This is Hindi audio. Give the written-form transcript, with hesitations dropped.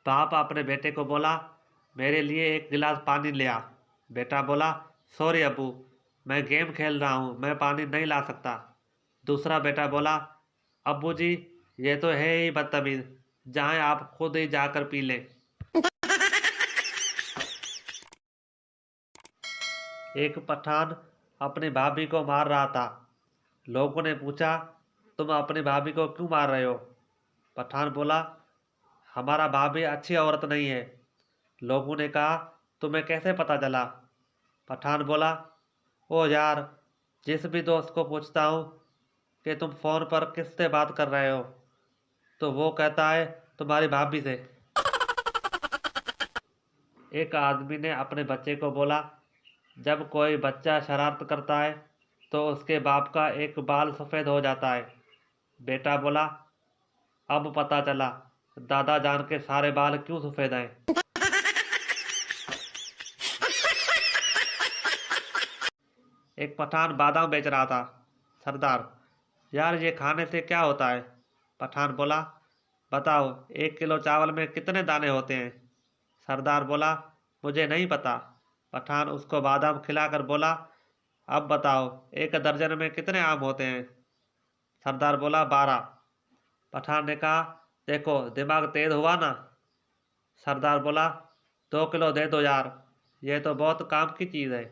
बाप अपने बेटे को बोला, मेरे लिए एक गिलास पानी ले आ। बेटा बोला, सॉरी अब्बू, मैं गेम खेल रहा हूँ, मैं पानी नहीं ला सकता। दूसरा बेटा बोला, अब्बू जी, ये तो है ही बदतमीज, जहाँ आप खुद ही जाकर पी लें। एक पठान अपनी भाभी को मार रहा था। लोगों ने पूछा, तुम अपनी भाभी को क्यों मार रहे हो? पठान बोला, हमारा भाभी अच्छी औरत नहीं है। लोगों ने कहा, तुम्हें कैसे पता चला? पठान बोला, ओ यार, जिस भी दोस्त को पूछता हूँ कि तुम फ़ोन पर किससे बात कर रहे हो, तो वो कहता है तुम्हारी भाभी से। एक आदमी ने अपने बच्चे को बोला, जब कोई बच्चा शरारत करता है तो उसके बाप का एक बाल सफ़ेद हो जाता है। बेटा बोला, अब पता चला दादा जान के सारे बाल क्यों सफ़ेद हैं। एक पठान बादाम बेच रहा था। सरदार, यार ये खाने से क्या होता है? पठान बोला, बताओ, 1 किलो चावल में कितने दाने होते हैं? सरदार बोला, मुझे नहीं पता। पठान उसको बादाम खिलाकर बोला, अब बताओ, 1 दर्जन में कितने आम होते हैं? सरदार बोला, 12। पठान ने कहा, देखो दिमाग तेज हुआ ना। सरदार बोला, 2 किलो दे दो यार, ये तो बहुत काम की चीज़ है।